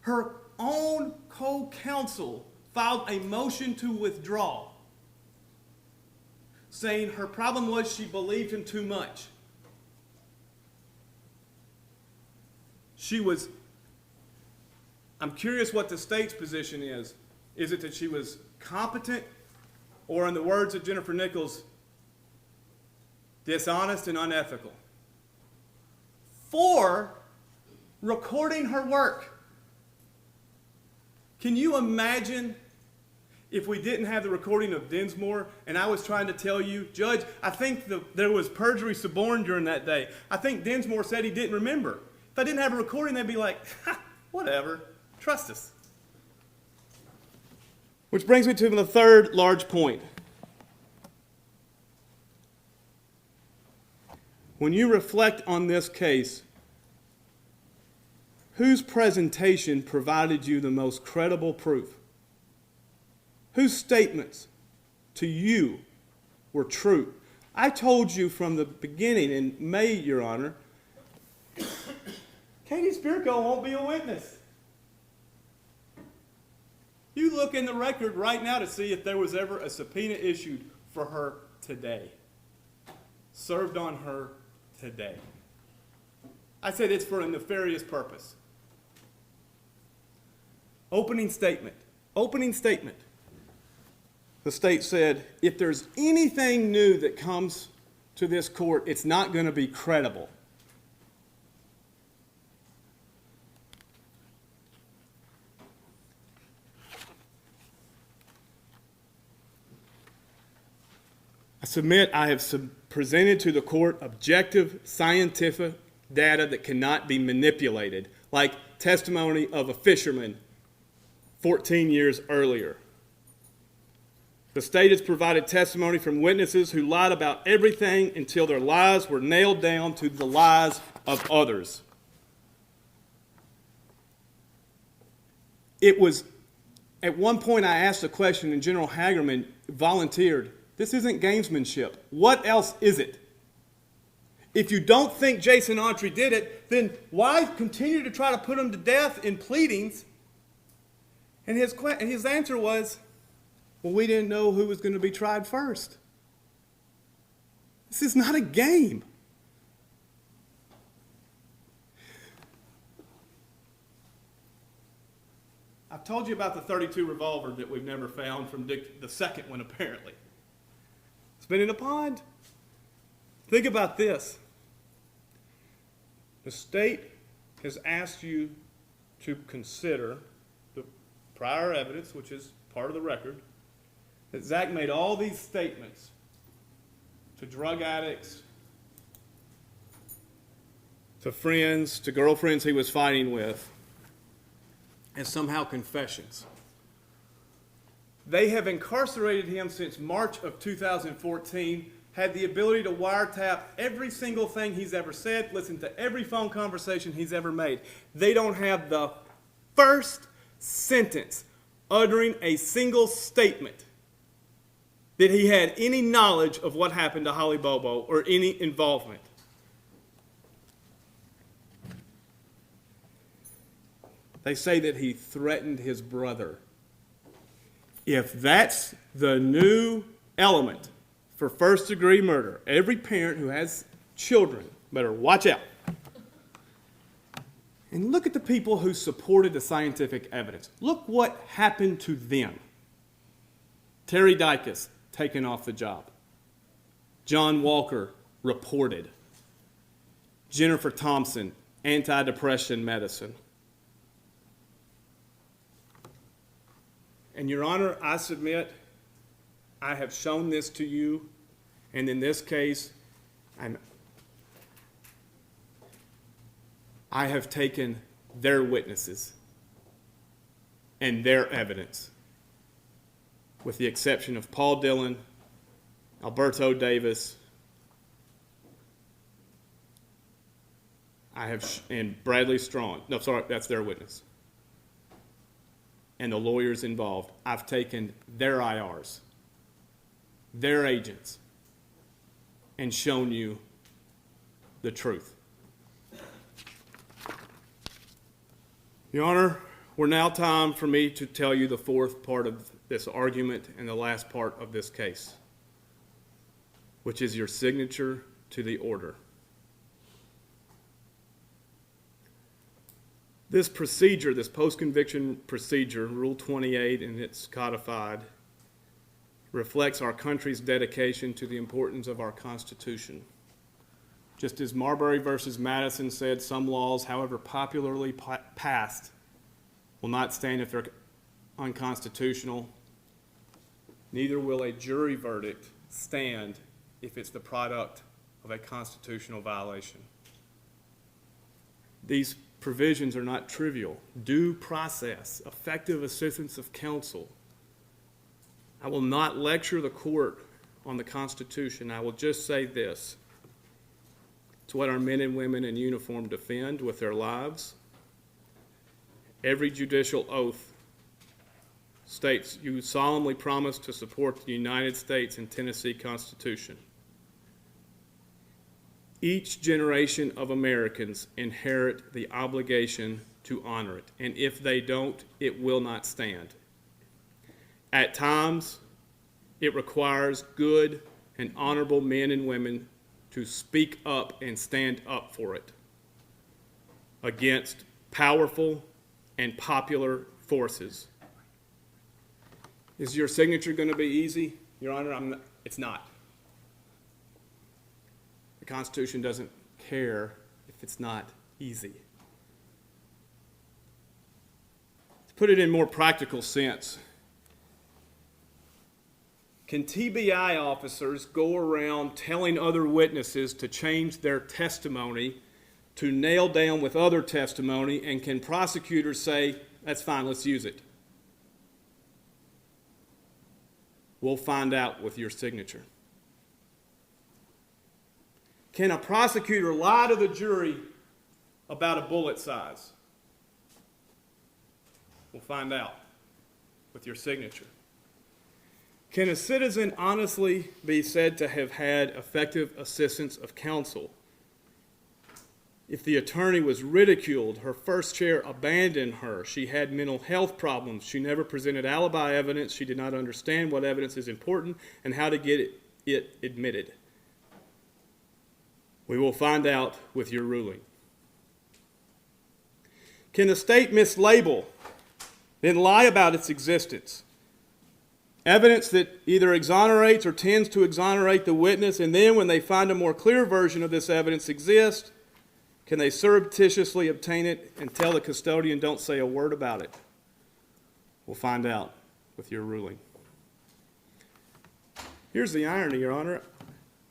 Her own co-counsel filed a motion to withdraw, saying her problem was she believed him too much. I'm curious what the state's position is. Is it that she was competent, or in the words of Jennifer Nichols, dishonest and unethical? For recording her work. Can you imagine if we didn't have the recording of Dinsmore and I was trying to tell you, Judge, I think there was perjury suborned during that day. I think Dinsmore said he didn't remember. If I didn't have a recording, they'd be like, ha, whatever, trust us. Which brings me to the third large point. When you reflect on this case, whose presentation provided you the most credible proof? Whose statements to you were true? I told you from the beginning in May, Your Honor, Katie Spirko won't be a witness. You look in the record right now to see if there was ever a subpoena issued for her today. Served on her today. I said it's for a nefarious purpose. Opening statement. Opening statement. The state said, if there's anything new that comes to this court, it's not going to be credible. I submit I have presented to the court objective scientific data that cannot be manipulated, like testimony of a fisherman 14 years earlier. The state has provided testimony from witnesses who lied about everything until their lies were nailed down to the lies of others. It was, at one point I asked a question and General Hagerman volunteered, this isn't gamesmanship. What else is it? If you don't think Jason Autry did it, then why continue to try to put him to death in pleadings? And his answer was, well, we didn't know who was going to be tried first. This is not a game. I've told you about the .32 revolver that we've never found from Dick, the second one apparently. It's been in a pond. Think about this. The state has asked you to consider the prior evidence, which is part of the record, that Zach made all these statements to drug addicts, to friends, to girlfriends he was fighting with, as somehow confessions. They have incarcerated him since March of 2014, had the ability to wiretap every single thing he's ever said, listen to every phone conversation he's ever made. They don't have the first sentence uttering a single statement that he had any knowledge of what happened to Holly Bobo or any involvement. They say that he threatened his brother. If that's the new element for first-degree murder, every parent who has children better watch out. And look at the people who supported the scientific evidence. Look what happened to them. Terry Dicus, taken off the job. John Walker, reported. Jennifer Thompson, antidepressant medicine. And Your Honor, I submit, I have shown this to you, and in this case, I have taken their witnesses and their evidence, with the exception of Paul Dillon, Alberto Davis, and Bradley Strawn. No, sorry, that's their witness. And the lawyers involved. I've taken their IRs, their agents, and shown you the truth. Your Honor, we're now time for me to tell you the fourth part of this argument and the last part of this case, which is your signature to the order. This procedure, this post-conviction procedure, Rule 28, and it's codified, reflects our country's dedication to the importance of our Constitution. Just as Marbury versus Madison said, some laws, however popularly passed, will not stand if they're unconstitutional. Neither will a jury verdict stand if it's the product of a constitutional violation. These provisions are not trivial. Due process, effective assistance of counsel. I will not lecture the court on the Constitution. I will just say this. It's what our men and women in uniform defend with their lives. Every judicial oath states you solemnly promise to support the United States and Tennessee Constitution. Each generation of Americans inherit the obligation to honor it, and if they don't, it will not stand. At times, it requires good and honorable men and women to speak up and stand up for it against powerful and popular forces. Is your signature going to be easy? Your Honor, it's not. The Constitution doesn't care if it's not easy. To put it in more practical sense, can TBI officers go around telling other witnesses to change their testimony to nail down with other testimony, and can prosecutors say, that's fine, let's use it? We'll find out with your signature. Can a prosecutor lie to the jury about a bullet size? We'll find out with your signature. Can a citizen honestly be said to have had effective assistance of counsel if the attorney was ridiculed, her first chair abandoned her, she had mental health problems, she never presented alibi evidence, she did not understand what evidence is important and how to get it admitted? We will find out with your ruling. Can the state mislabel, then lie about its existence? Evidence that either exonerates or tends to exonerate the witness, and then when they find a more clear version of this evidence exists, can they surreptitiously obtain it and tell the custodian, don't say a word about it? We'll find out with your ruling. Here's the irony, Your Honor.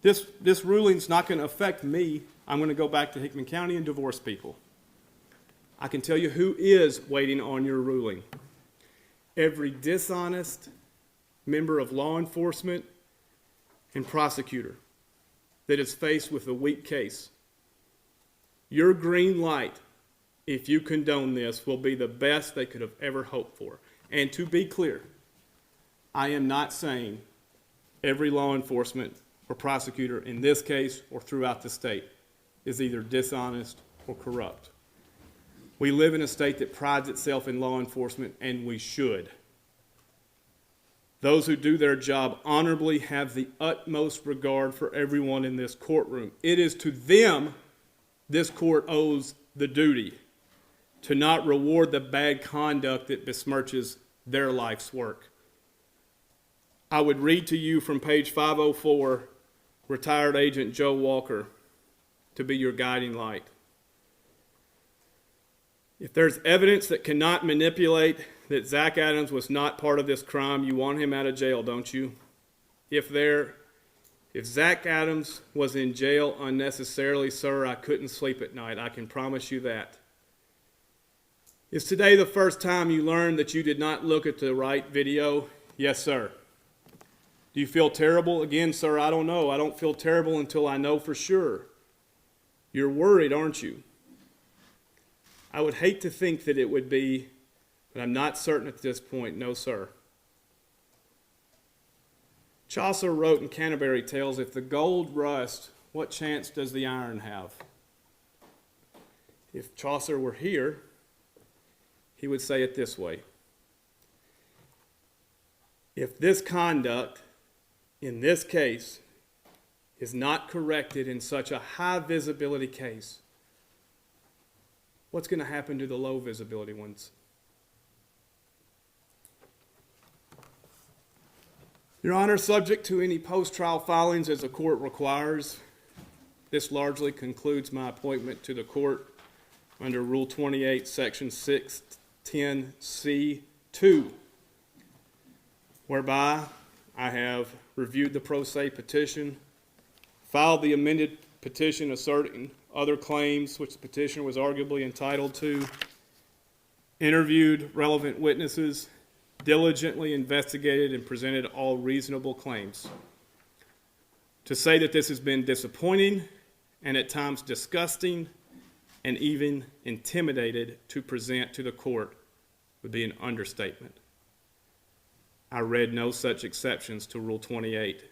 This ruling's not going to affect me I'm going to go back to Hickman County and divorce people. I can tell you who is waiting on your ruling. Every dishonest member of law enforcement and prosecutor that is faced with a weak case. Your green light, if you condone this, will be the best they could have ever hoped for. And to be clear, I am not saying every law enforcement or prosecutor in this case or throughout the state is either dishonest or corrupt. We live in a state that prides itself in law enforcement, and we should. Those who do their job honorably have the utmost regard for everyone in this courtroom. It is to them this court owes the duty to not reward the bad conduct that besmirches their life's work. I would read to you from page 504, retired agent Joe Walker, to be your guiding light. If there's evidence that cannot manipulate that Zach Adams was not part of this crime, you want him out of jail, don't you? If Zach Adams was in jail unnecessarily, sir, I couldn't sleep at night. I can promise you that. Is today the first time you learned that you did not look at the right video? Yes, sir. Do you feel terrible? Again, sir, I don't know. I don't feel terrible until I know for sure. You're worried, aren't you? I would hate to think that it would be, but I'm not certain at this point. No, sir. Chaucer wrote in Canterbury Tales, if the gold rust, what chance does the iron have? If Chaucer were here, he would say it this way. If this conduct in this case is not corrected in such a high visibility case, what's going to happen to the low visibility ones? Your Honor, subject to any post-trial filings as the court requires, this largely concludes my appointment to the court under Rule 28, Section 610C2, whereby I have reviewed the pro se petition, filed the amended petition asserting other claims which the petitioner was arguably entitled to, interviewed relevant witnesses, diligently investigated and presented all reasonable claims. To say that this has been disappointing and at times disgusting and even intimidated to present to the court would be an understatement. I read no such exceptions to Rule 28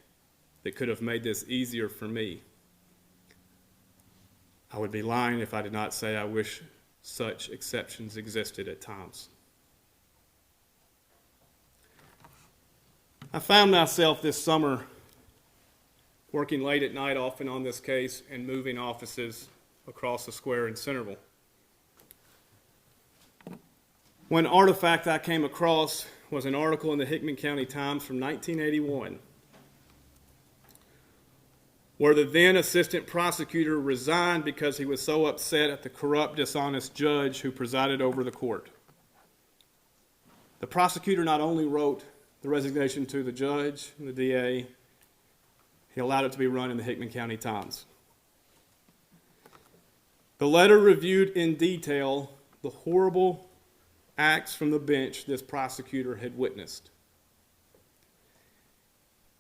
that could have made this easier for me. I would be lying if I did not say I wish such exceptions existed at times. I found myself this summer working late at night often on this case and moving offices across the square in Centerville. One artifact I came across was an article in the Hickman County Times from 1981 where the then assistant prosecutor resigned because he was so upset at the corrupt, dishonest judge who presided over the court. The prosecutor not only wrote the resignation to the judge and the DA, he allowed it to be run in the Hickman County Times. The letter reviewed in detail the horrible acts from the bench this prosecutor had witnessed.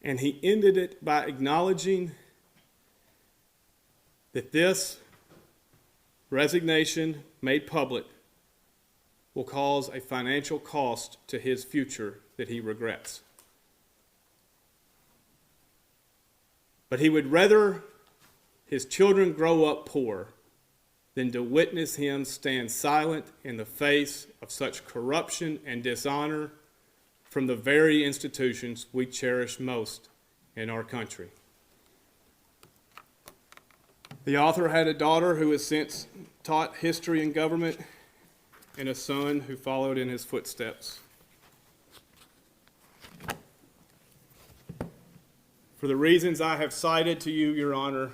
And he ended it by acknowledging that this resignation made public will cause a financial cost to his future that he regrets. But he would rather his children grow up poor than to witness him stand silent in the face of such corruption and dishonor from the very institutions we cherish most in our country. The author had a daughter who has since taught history and government, and a son who followed in his footsteps. For the reasons I have cited to you, Your Honor,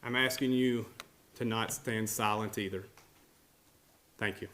I'm asking you to not stand silent either. Thank you.